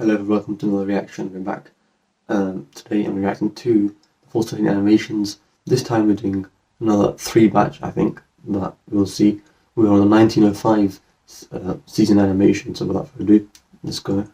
Hello, welcome to another reaction. We're back. Today I'm reacting to the Force 13 animations. This time we're doing another 3 batch, I think, but we'll see. We're on the 1905 season animation, so without further ado, let's go.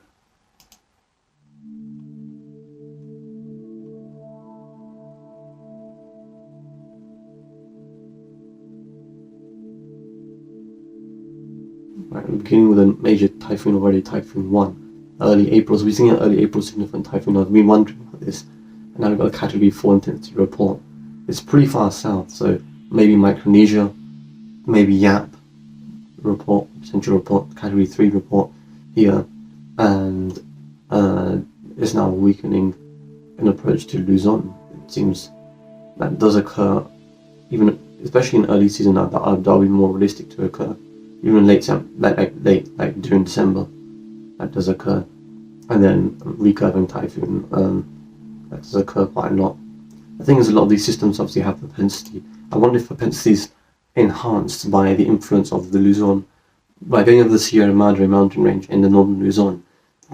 Right, we're beginning with a major typhoon already, Typhoon 1. Early April, so we're seeing an early April significant typhoon. I've been wondering about this, and now we've got a Category 4 intensity report. It's pretty far south, so maybe Micronesia, maybe Yap report, Central report, Category 3 report here, and it's now weakening in approach to Luzon. It seems that does occur, even especially in early season now, that will be more realistic to occur. Even late, like during December, that does occur. And then recurving typhoon, that does occur quite a lot. The thing is, a lot of these systems obviously have propensity. I wonder if propensity is enhanced by the influence of the Luzon. By going over the Sierra Madre mountain range in the northern Luzon,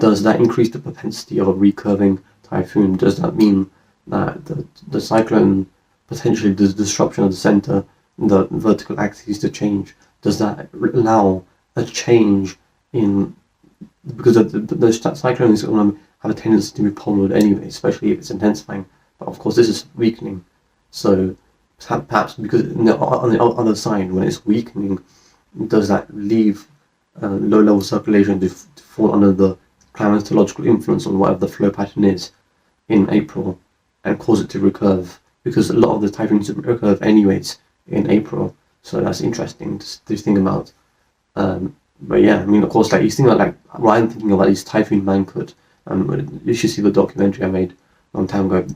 does that increase the propensity of a recurving typhoon? Does that mean that the cyclone potentially does disruption of the center, the vertical axis to change? Does that allow a change in, because the cyclone is going to have a tendency to be polar anyway, especially if it's intensifying. But of course, this is weakening. So perhaps because on the other side, when it's weakening, does that leave low-level circulation to fall under the climatological influence on whatever the flow pattern is in April and cause it to recurve? Because a lot of the typhoons recurve anyways in April. So that's interesting to think about. But yeah, I mean, of course, like you think about, like, what I'm thinking about is Typhoon Mangkhut. You should see the documentary I made a long time ago.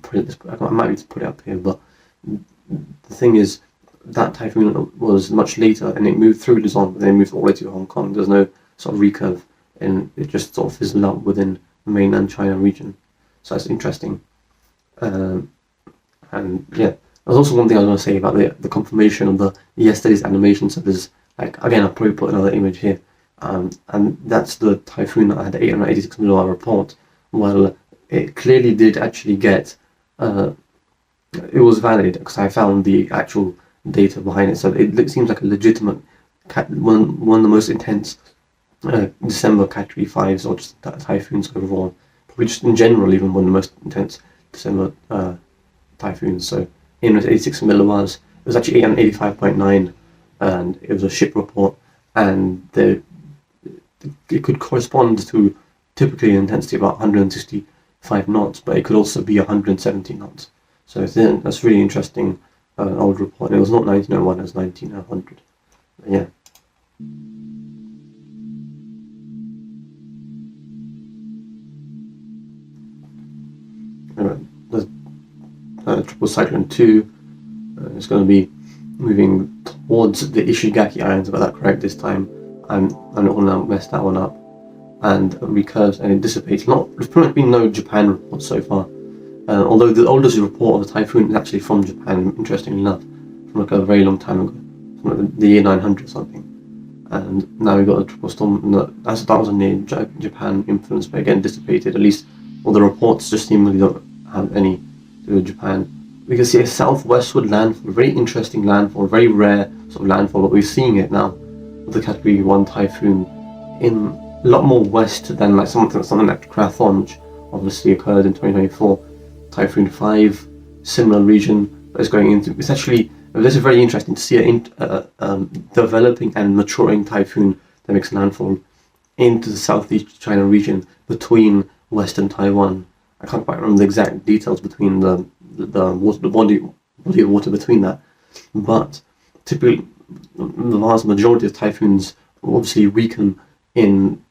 I might need to put it up here, but the thing is, that typhoon was much later, and it moved through Luzon, but then it moved all the way to Hong Kong. There's no sort of recurve, and it just sort of fizzled out within the mainland China region. So that's interesting. And yeah, there's also one thing I was going to say about the confirmation of the yesterday's animation. So there's, like, again, I'll probably put another image here. And that's the typhoon that had the 886 millibar report. Well, it clearly did actually get, it was valid because I found the actual data behind it. So it seems like a legitimate, one of the most intense December Category 5s, or just typhoons overall. Probably just in general, even one of the most intense December typhoons. So 886 millibars. It was actually 885.9, and it was a ship report, and it could correspond to typically an intensity of about 165 knots, but it could also be 170 knots. So that's really interesting. Old report. It was not 1901, it was 1900. Yeah. There's Triple Cyclone 2. It's going to be moving towards the Ishigaki Islands, about that correct this time. I'm not going to mess that one up. And it recurves and it dissipates. There's pretty much been no Japan reports so far. Although the oldest report of the typhoon is actually from Japan, interestingly enough, from like a very long time ago, from like the year 900 or something. And now we've got a triple storm that was a near Japan influence, but again dissipated. At least all the reports just seemingly don't have any to do with Japan. We can see a southwestward landfall, very interesting landfall, very rare sort of landfall, but we're seeing it now with the Category 1 typhoon in a lot more west than like something like Krathon, which obviously occurred in 2024. Typhoon 5, similar region, but it's going into, it's actually, this is very interesting to see a developing and maturing typhoon that makes landfall into the southeast China region between western Taiwan. I can't quite remember the exact details between the body of water between that, but typically the vast majority of typhoons obviously weaken in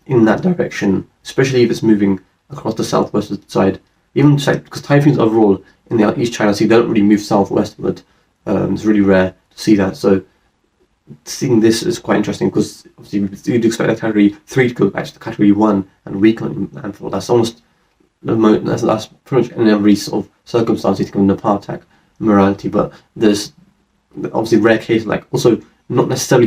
that direction, especially if it's moving across the southwestern side. Even because typhoons overall in the East China Sea don't really move southwestward. It's really rare to see that. So seeing this is quite interesting, because obviously you'd expect a Category 3 to go back to the Category 1 and weaken landfall. That's almost that's pretty much in every sort of circumstance you think of Nepal attack morality, but there's obviously rare cases, like also not necessarily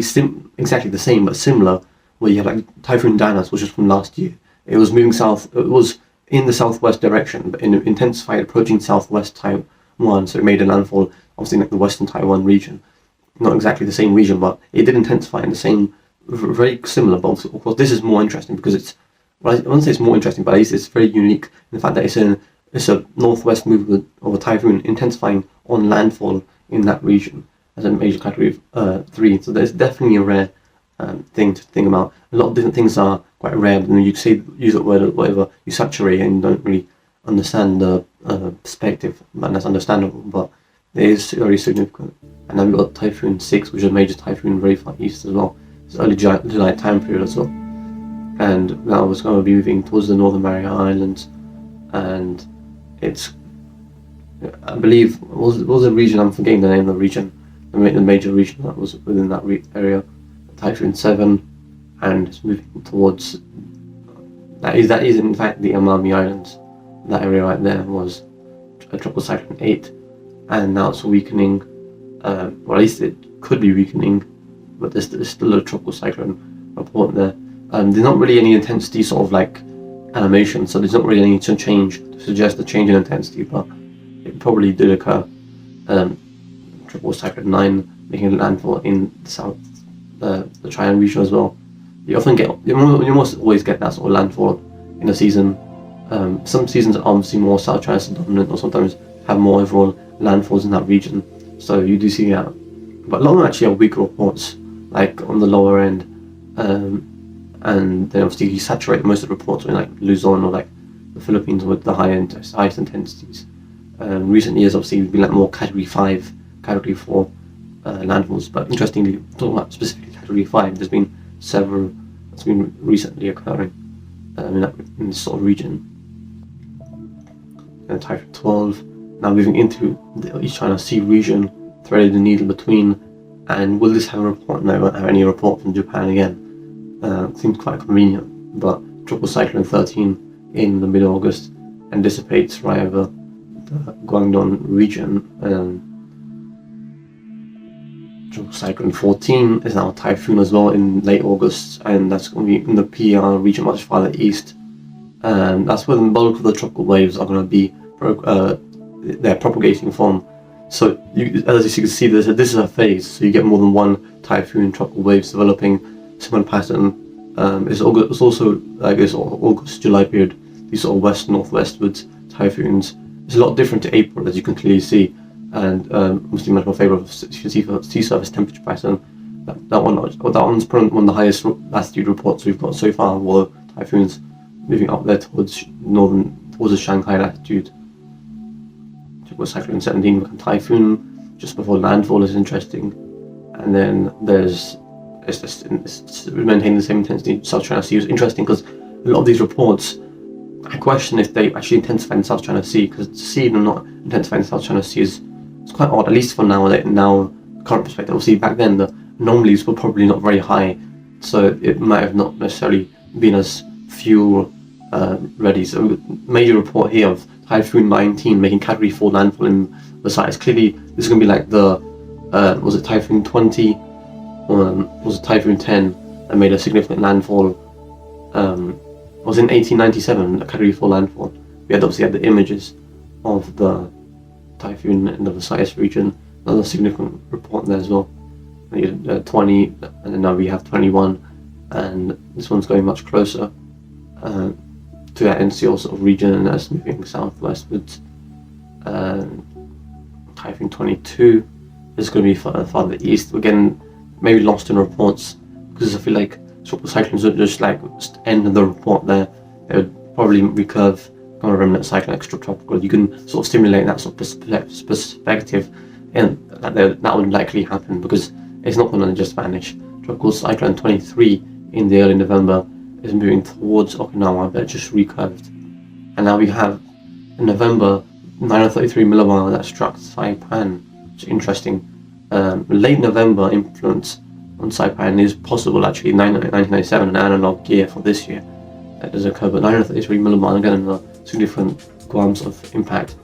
exactly the same, but similar, where you have like Typhoon Danas, which is from last year. it was moving south. It was in the southwest direction, but intensified, approaching southwest Taiwan. So it made a landfall, obviously in like the western Taiwan region. Not exactly the same region, but it did intensify in the same, very similar. But of course, this is more interesting because it's, well, I wouldn't say it's more interesting, but at least it's very unique in the fact that it's a northwest movement of a typhoon intensifying on landfall in that region as a major category 3. So there's definitely a rare thing to think about. A lot of different things are quite rare, and you say use that word or whatever, you saturate and you don't really understand the perspective, and that's understandable, but it is very significant. And then we've got Typhoon 6, which is a major typhoon very far east as well. It's early July time period as well. And now it's going to be moving towards the Northern Mariana Islands, and it's, I believe, what was the region? I'm forgetting the name of the region, the major region that was within that area. Typhoon 7, and it's moving towards, that is in fact the Amami Islands. That area right there was a tropical cyclone 8, and now it's weakening, or at least it could be weakening, but there's still a tropical cyclone report there. There's not really any intensity sort of like animation, so there's not really any change to suggest a change in intensity, but it probably did occur. Tropical cyclone 9 making landfall in the south, the China region as well. You almost always get that sort of landfall in a season. Some seasons are obviously more South China dominant, or sometimes have more overall landfalls in that region. So you do see that, but a lot of them actually have weaker reports, like on the lower end, and then obviously you saturate most of the reports in like Luzon or like the Philippines with the highest intensities. Recent years obviously we've been like more Category 5, Category 4 landfalls, but interestingly, talking about specifically Category 5, there's been several that's been recently occurring in this sort of region. And Typhoon 12, now moving into the East China Sea region, threaded the needle between, and will this have a report? No, it won't have any report from Japan again. Seems quite convenient, but Tropical Cyclone 13 in the mid-August and dissipates right over the Guangdong region. Tropical Cyclone 14 is now a typhoon as well in late August, and that's going to be in the PR region much farther east. And that's where the bulk of the tropical waves are going to be they're propagating from. So as you can see, this is a phase, so you get more than one typhoon tropical waves developing similar pattern. It's also like this August July period, these sort of west-northwestwards typhoons. It's a lot different to April, as you can clearly see, and mostly much more favourable. You can see for sea surface temperature pattern. That one's probably one of the highest latitude reports we've got so far. While typhoons moving up there towards the Shanghai latitude. Tropical Cyclone 17 become typhoon just before landfall is interesting, and then it's maintaining the same intensity in South China Sea. It's interesting because a lot of these reports, I question if they actually intensify in South China Sea, because to see them not intensify in South China Sea is quite odd, at least for now current perspective. Obviously back then the anomalies were probably not very high, so it might have not necessarily been as fuel ready. So major report here of Typhoon 19 making Category 4 landfall in the site. Clearly this is going to be like the was it Typhoon 20 or was it Typhoon 10 that made a significant landfall. Was in 1897 a Category 4 landfall. We obviously had the images of the typhoon in the Visayas region. Another significant report there as well. 20, and then now we have 21, and this one's going much closer to that NCL sort of region, and that's moving southwestwards. Typhoon 22 is going to be farther east. Again, maybe lost in reports, because I feel like tropical cyclones would just end the report there. They would probably recurve, become a remnant cyclone, extratropical. You can sort of stimulate that sort of perspective, and that would likely happen because it's not going to just vanish. Tropical Cyclone 23 in the early November is moving towards Okinawa, but it just recurved. And now we have in November 933 millimile that struck Saipan, which is interesting. Late November influence on Saipan is possible actually. 1997, an analog year for this year, that does occur, but 933 millimile again another significant grams of impact.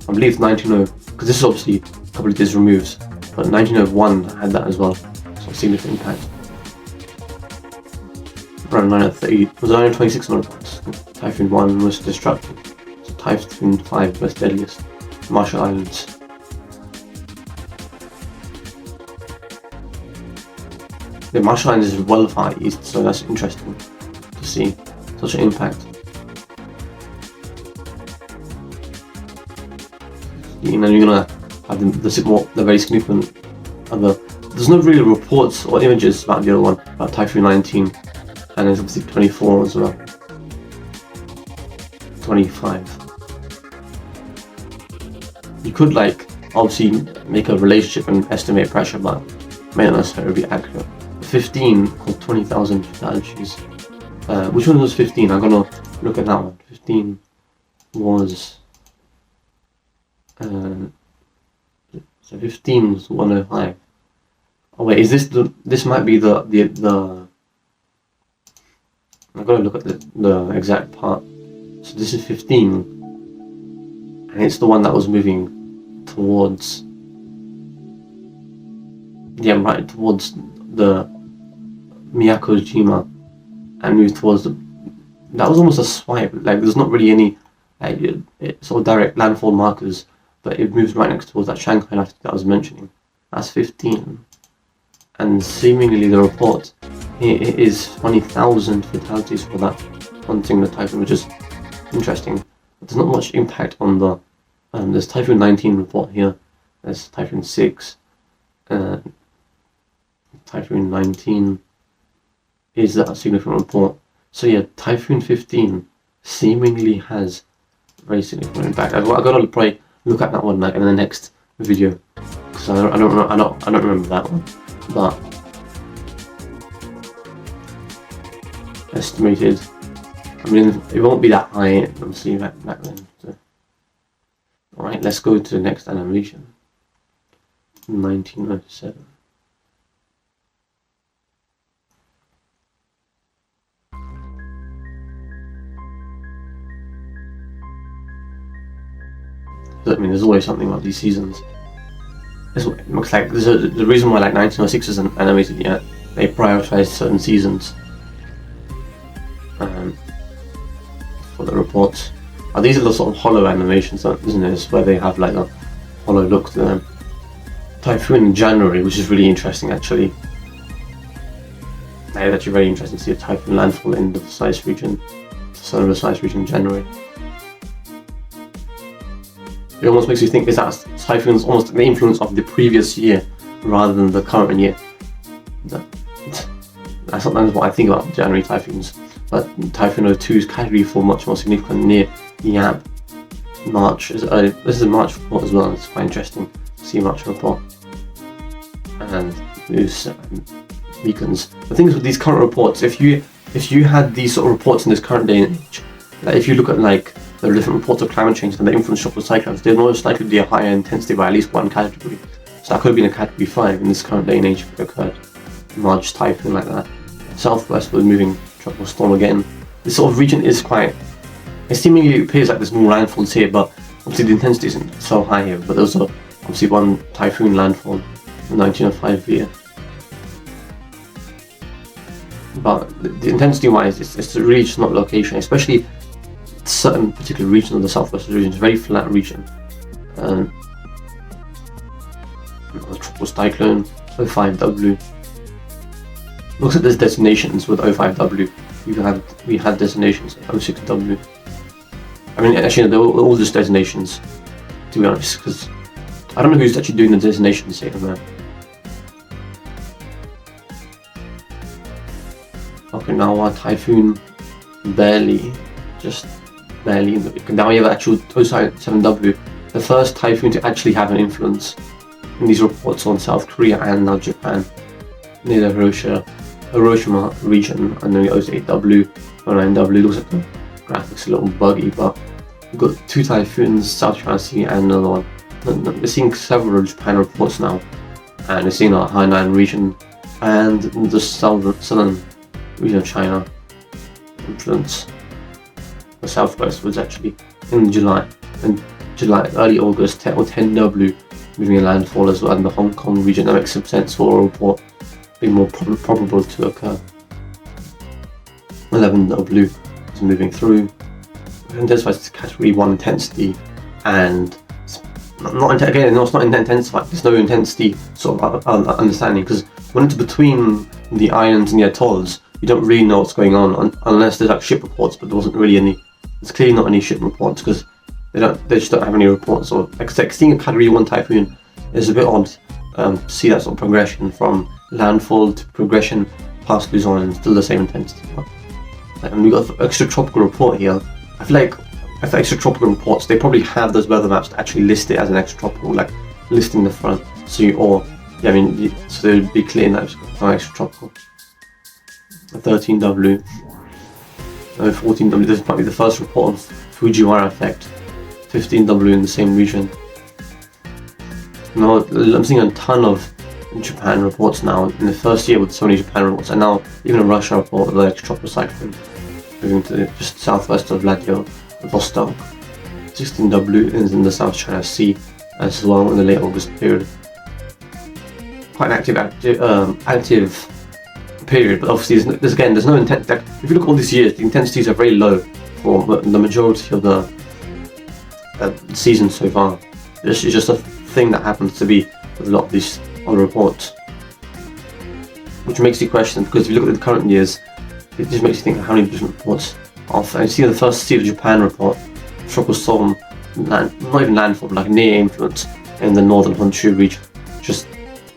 I believe 1900, because this is obviously a couple of days removed, but 1901 had that as well, so significant impact. around 9:30. It was 9:26 knots. Typhoon 1 most destructive. So Typhoon 5 most deadliest. Marshall Islands. The Marshall Islands is well far east, so that's interesting to see such an impact. And then you're gonna have the very significant other. There's no really reports or images about the other one, about Typhoon 19, and there's obviously 24 as well. 25. You could obviously make a relationship and estimate pressure, but may not necessarily be accurate. 15 called 20,000 fatalities. Which one was 15? I'm gonna look at that one. 15 was so 15 was 105. Oh wait, is this might be the I've got to look at the exact part. So this is 15, and it's the one that was moving towards towards the Miyako-jima, and moved towards that was almost a swipe. There's not really any sort of direct landfall markers, but it moves right next towards that Shanghai latitude that I was mentioning. That's 15, and seemingly the report it is 20,000 fatalities for that hunting the typhoon, which is interesting. There's not much impact on the there's Typhoon 19 report here. There's Typhoon 6. Typhoon 19 is that significant report. So yeah, Typhoon 15 seemingly has very significant impact. I've got to probably look at that one in the next video, because I don't remember that one. But estimated, I mean, it won't be that high obviously back then. So. Alright, let's go to the next animation. 1997. I mean, there's always something about these seasons. It looks like the reason why 1906 isn't animated yet. They prioritize certain seasons for the reports. These are the sort of hollow animations, isn't it? It's where they have a hollow look to them. Typhoon in January, which is really interesting actually. It's actually very interesting to see a typhoon landfall in the Precise region, the southern Precise region in January. It almost makes you think, is that typhoons almost the influence of the previous year rather than the current year? That's sometimes what I think about January typhoons. But Typhoon 02 is category 4, much more significant near Yap. March is early. This is a March report as well. It's quite interesting to see March report. And news beacons. The thing is with these current reports, if you had these sort of reports in this current day and age, if you look at the different reports of climate change and the influence of cyclones, they're most likely to be a higher intensity by at least one category. So that could have been a category 5 in this current day and age if it occurred. Large typhoon like that. Southwest was moving tropical storm again. This sort of region is quite. It seemingly appears like there's more landfalls here, but obviously the intensity isn't so high here. But there's obviously one typhoon landfall in 1905 here. But the intensity-wise, it's really just not location, especially certain particular regions of the southwest region. It's a very flat region. The tropical cyclone, 05W. Looks at there's designations with 05W. We had designations at 06W. I mean, actually, they're all just designations, to be honest, because I don't know who's actually doing the designations here. Okinawa typhoon, just barely. Now we have actual 07W, the first typhoon to actually have an influence in these reports on South Korea and now Japan, near the Hiroshima region, and then the 08W, 09W. Looks like the graphics a little buggy, but we've got 2 typhoons, South China Sea and another one. We're seeing several Japan reports now, and we're seeing our Hainan region and the southern region of China influence. The southwest was actually in July, early August, or 10W moving a landfall as well in the Hong Kong region. That makes some sense for a report being more probable to occur. 11W is moving through. It intensifies to category 1 intensity, and it's not intensified. There's no intensity sort of understanding, because when it's between the islands and the atolls, you don't really know what's going on unless there's like ship reports. But there wasn't really any. There's clearly not any ship reports, because they just don't have any reports. Or like seeing a category 1 typhoon is a bit odd. To see that sort of progression from landfall to progression past Luzon and still the same intensity. And we got the extratropical report here. I feel like if extratropical reports, they probably have those weather maps to actually list it as an extratropical, like listing the front. So so they would be clear that it's extratropical. 13W, 14W. This might be the first report of Fujiwara effect. 15W in the same region. Now I'm seeing a ton of Japan reports now. In the first year with so many Japan reports, and now even a Russia report of the extratropical cyclone moving to just southwest of Vladivostok. 16W is in the South China Sea as well in the late August period. Quite an active period, but obviously there's no intent. Like, if you look at all these years, the intensities are very low for the majority of the season so far. It's just a thing that happens to be with a lot of these other reports, which makes you question, because if you look at the current years, it just makes you think how many different reports of. I see the first Sea of Japan report, tropical storm, not even landfall, but like near influence in the northern Honshu region, just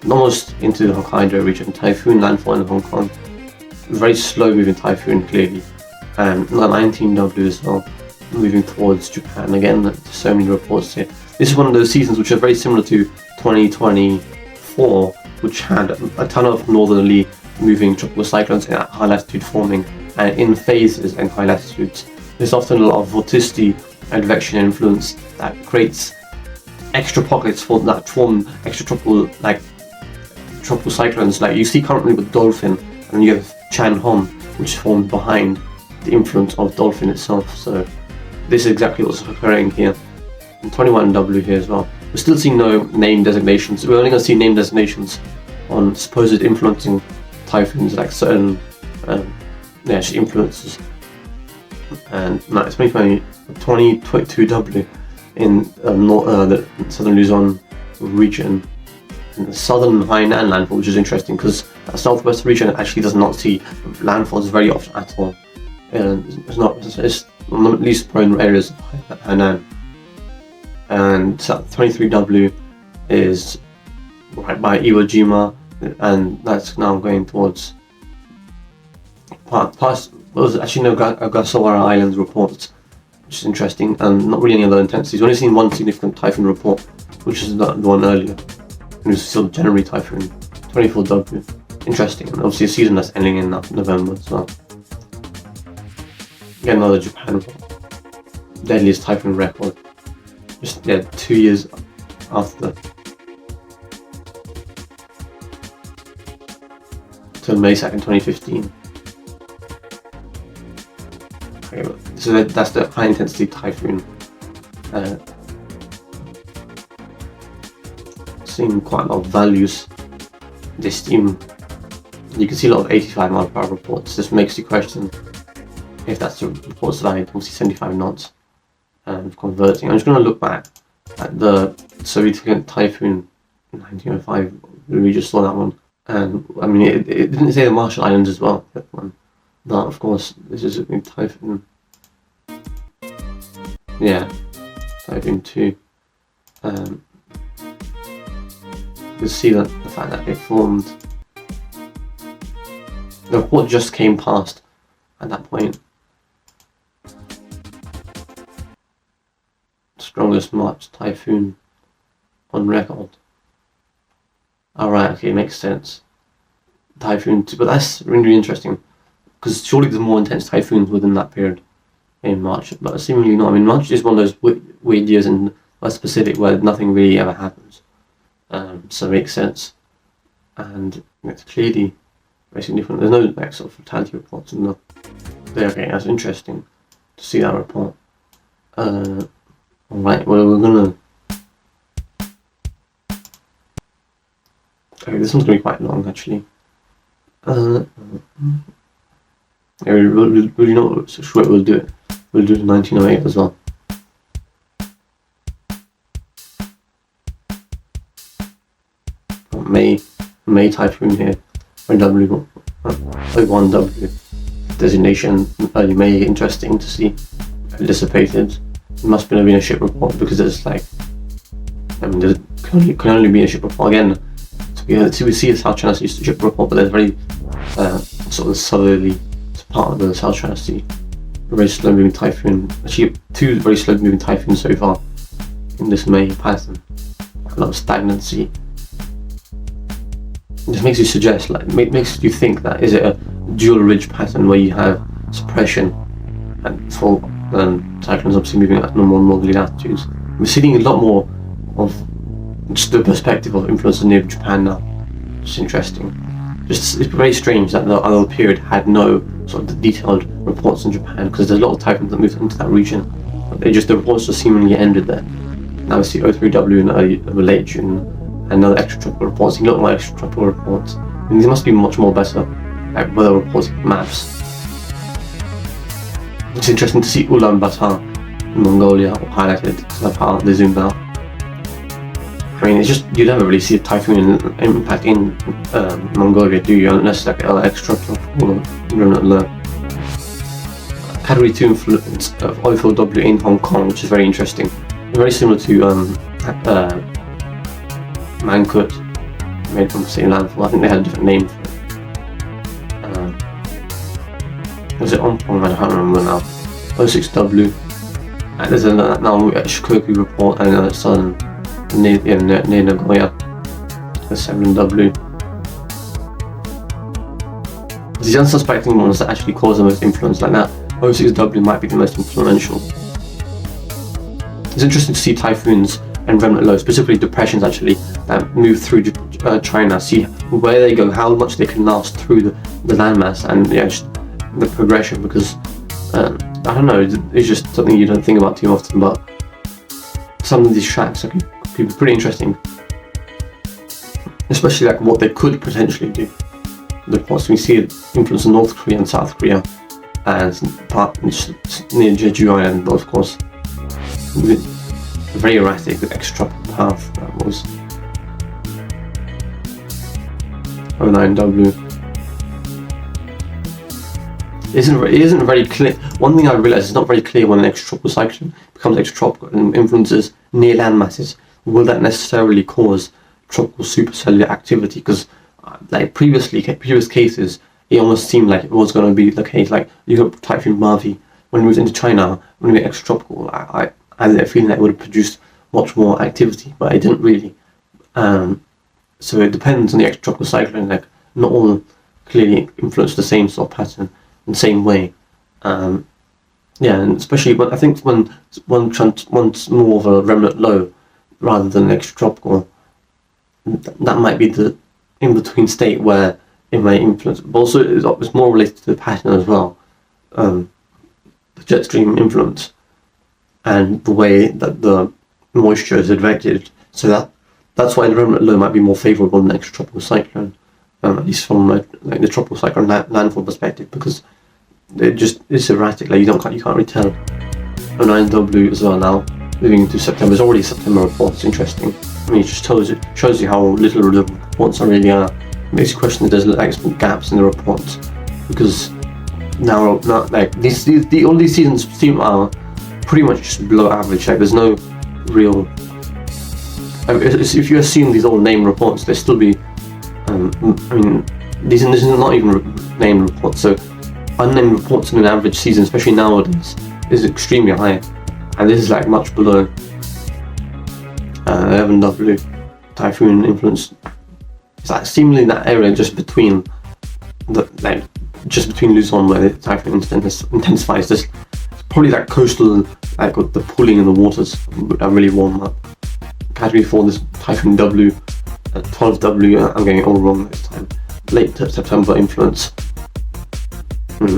almost into the Hokkaido region. Typhoon landfall in Hong Kong, very slow moving typhoon clearly, and 19W as well, moving towards Japan. Again, there's so many reports here. This is one of those seasons which are very similar to 2024, which had a ton of northerly moving tropical cyclones at high latitude forming, and in phases and high latitudes. There's often a lot of vorticity and advection influence that creates extra pockets that form extratropical tropical cyclones, like you see currently with Dolphin, and you have Chan Hom, which formed behind the influence of Dolphin itself. So this is exactly what's occurring here. And 21W here as well. We're still seeing no name designations. We're only going to see name designations on supposed influencing typhoons, like certain influences. And no, it's 22W in the southern Luzon region, in the southern Hainan landfall, which is interesting because that southwest region actually does not see landfalls very often at all. It's one of the least prone areas of Hainan. And 23W is right by Iwo Jima, and that's now going towards past. There's actually no Ogasawara Islands reports, which is interesting, and not really any other intensities. We've only seen one significant typhoon report, which is the one earlier. It was still the January typhoon. 24W. Interesting, and obviously a season that's ending in November as well. Again, another Japan report. Deadliest typhoon record. Just 2 years after. Till May 2nd, 2015. Okay, so that's the high intensity typhoon. Seeing quite a lot of values. This steam. You can see a lot of 85 mile per hour reports. This makes you question if that's the reports that I obviously 75 knots. And converting. I'm just going to look back at the Soviet typhoon in 1905. We just saw that one, and I mean it didn't say the Marshall Islands as well. That one, but of course this is a big typhoon. Yeah, typhoon 2. You see that the fact that it formed. The report just came past at that point. Strongest March typhoon on record. Alright, okay, it makes sense. Typhoon 2, but that's really interesting, because surely there's more intense typhoons within that period in March, but seemingly not. I mean, March is one of those weird years in West Pacific where nothing really ever happens. So it makes sense. And it's clearly very significant. There's no sort of fatality reports in there. Okay, that's interesting to see that report. Alright, well we're gonna... Okay, this one's gonna be quite long actually. We'll not sure we'll do it. We'll do the 1908 as well. May typhoon here. O1W designation early May. Interesting to see. Dissipated. It must have been a ship report because it's like, there can only be a ship report again. So we see the South China Sea ship report, but there's very sort of southerly part of the South China Sea. A very slow moving typhoon. Actually, 2 very slow moving typhoons so far in this May pattern. A lot of stagnancy. It just makes you suggest, makes you think that is it a dual ridge pattern where you have suppression and for cyclones obviously moving at more northerly latitudes. We're seeing a lot more of just the perspective of influence near Japan now. Just interesting. It's very strange that the other period had no sort of detailed reports in Japan, because there's a lot of typhoons that moved into that region. But the reports just seemingly ended there. Now we see O3W in late June, and another extratropical reports. You look at my extratropical reports, and these must be much more better weather reports maps. It's interesting to see Ulaanbaatar in Mongolia highlighted, so how they zoomed out. I mean, it's just, you never really see a typhoon impact in Mongolia, do you? Unless like extratropical remnant low. Category 2 influence of O4W in Hong Kong, which is very interesting. Very similar to Mangkhut, made from the same landfall. I think they had a different name for it. Was it Ompong? I can't remember now. O6W. There's now a Shikoku report, and it's on near Nagoya. The 7W. The unsuspecting ones that actually cause the most influence, like that O6W might be the most influential. It's interesting to see typhoons and remnant lows, specifically depressions actually, that move through China, see where they go, how much they can last through the landmass, and just the progression, because I don't know, it's just something you don't think about too often, but some of these tracks could be pretty interesting, especially like what they could potentially do. The reports we see influence in North Korea and South Korea, and part near Jeju Island, but of course very erratic with extratropical path that was. O9W. It isn't very clear. One thing I realised, it's not very clear when an extratropical cyclone becomes extratropical and influences near land masses. Will that necessarily cause tropical supercellular activity? Because like previous cases, it almost seemed like it was going to be the case. Like you got Typhoon Marvi when it moved into China, when it was extratropical. I had a feeling that it would have produced much more activity, but it didn't really. So it depends on the extratropical cyclone. Like not all clearly influence the same sort of pattern in the same way. And especially when I think when one's more of a remnant low rather than extratropical, that might be the in-between state where it may influence. But also it's more related to the pattern as well, the jet stream influence and the way that the moisture is directed. So that's why the remnant low might be more favourable than the extratropical cyclone, at least from the tropical cyclone landfall perspective, because it's erratic. Like you can't really tell. O9W as well now, moving into September. It's already September report. It's interesting. I mean, it just shows you how little the reports are really are. It makes you question if there's like gaps in the reports, because now like all these seasons are pretty much just below average. Like there's no real. If you assume these all named reports, they still be. I mean, this is not even named reports. So unnamed reports in an average season, especially nowadays, is extremely high, and this is like much below. 11W typhoon influence. It's like seemingly in that area just between Luzon where the typhoon intensifies. There's probably that coastal, like with the pooling in the waters that really warm up. Category 4, this typhoon W, 12W. I'm getting it all wrong this time. Late September influence.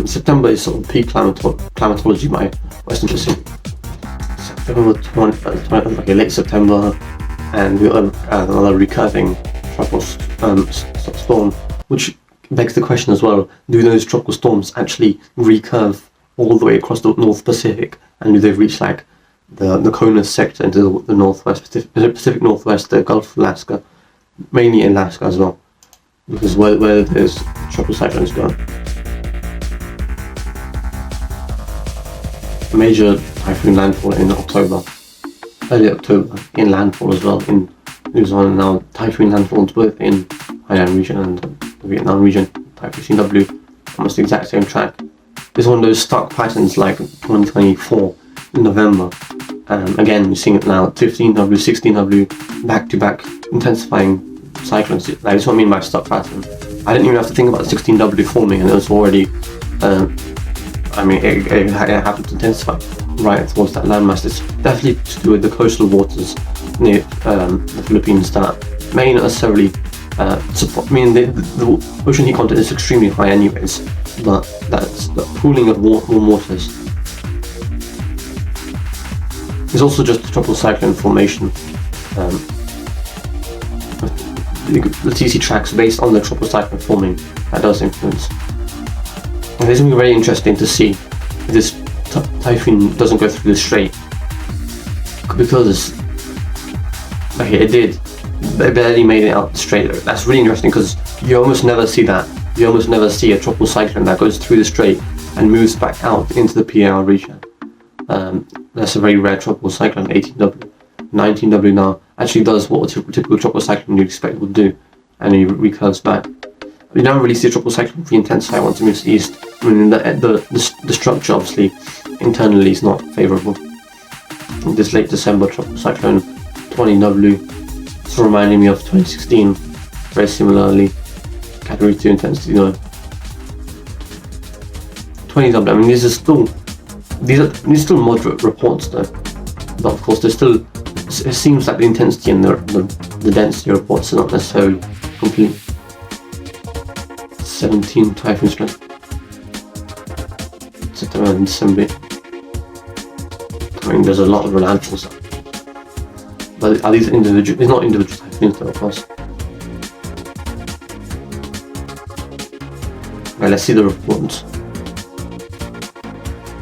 September is sort of peak climatology by Western Pacific. September 20, late September, and we got another recurring tropical storm, which begs the question as well, do those tropical storms actually recurve all the way across the North Pacific, and do they reach like the Kona sector into the northwest, Pacific Northwest, the Gulf of Alaska, mainly in Alaska as well, because where those tropical cyclones go. A major typhoon landfall in October, early October, in landfall as well in New Zealand. Now typhoon landfalls both in Hainan region and the Vietnam region, Typhoon CW, almost the exact same track. It's one of those stuck patterns like 2024 in November. Again, you're seeing it now, 15W, 16W, back-to-back intensifying cyclones. Like, that's what I mean by stuck pattern. I didn't even have to think about 16W forming, and it was already, it happened to intensify right towards that landmass. It's definitely to do with the coastal waters near the Philippines that may not necessarily support. The ocean heat content is extremely high anyways, but that's the pooling of warm waters. It's also just the tropical cyclone formation. The TC tracks based on the tropical cyclone forming that does influence. And it's going to be very interesting to see if this typhoon doesn't go through the strait, because it did. They barely made it out the strait. That's really interesting because you almost never see that. You almost never see a tropical cyclone that goes through the strait and moves back out into the PAR region. That's a very rare tropical cyclone. 18W, 19W now actually does what a typical tropical cyclone you'd expect would do, and it recurves back. You don't really see a tropical cyclone re-intensify once it moves east. I mean, the structure obviously internally is not favourable. This late December tropical cyclone 20W, it's reminding me of 2016, very similarly, category 2 intensity though. 20W, I mean these are still moderate reports though, but of course there's still, it seems like the intensity and the density reports are not necessarily complete. 17 typhoon strength, September and December. I mean there's a lot of landfalls, but are these individual? It's not individual typhoons though, of course. Right, let's see the reports.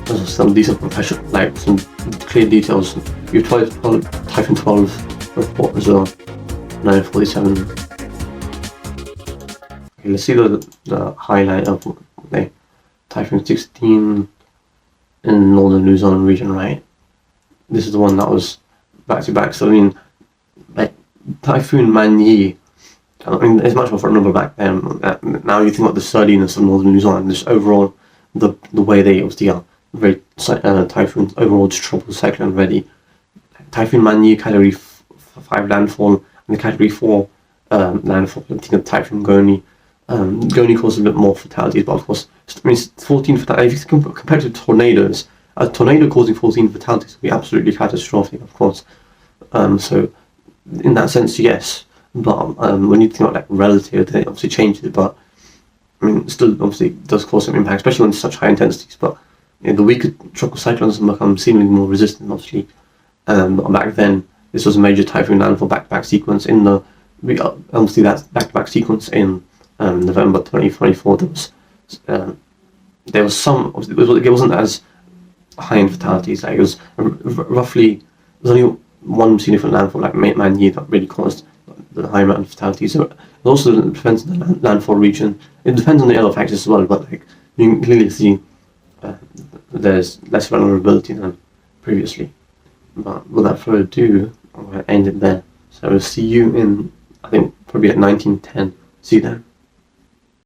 There's some decent professional, like some clear details. Your Typhoon 12 report as well, 947. Okay, let's see the highlight of Typhoon 16 in northern Luzon region, right? This is the one that was back to back. So I mean, like Typhoon Manyi, I mean, it's much more for a number back then. Now you think about the sturdiness of northern Luzon, just overall the way they obviously are very typhoon, overall just tropical cyclone ready. Typhoon Manyi, category 5 landfall, and the category 4 landfall. I think of Typhoon Goni. Goni caused a bit more fatalities, but of course, I mean, 14 fatalities. If you compare to tornadoes, a tornado causing 14 fatalities would be absolutely catastrophic, of course. So, in that sense, yes. But when you think about like relative, they obviously changed it. But I mean, still, obviously, does cause some impact, especially when it's such high intensities. But the weaker tropical cyclones become seemingly more resistant, obviously. Back then, this was a major typhoon landfall back-to-back sequence. Obviously that back-to-back sequence in November 2024. There was some. It wasn't as high in fatalities. Like it was roughly. There's only one significant landfall, like Manyi, that really caused the high amount of fatalities. So it also depends on the landfall region. It depends on the other factors as well. But like you can clearly see, there's less vulnerability than previously. But without further ado, I'm going to end it there. So I will see you in, I think, probably at 1910. See you then.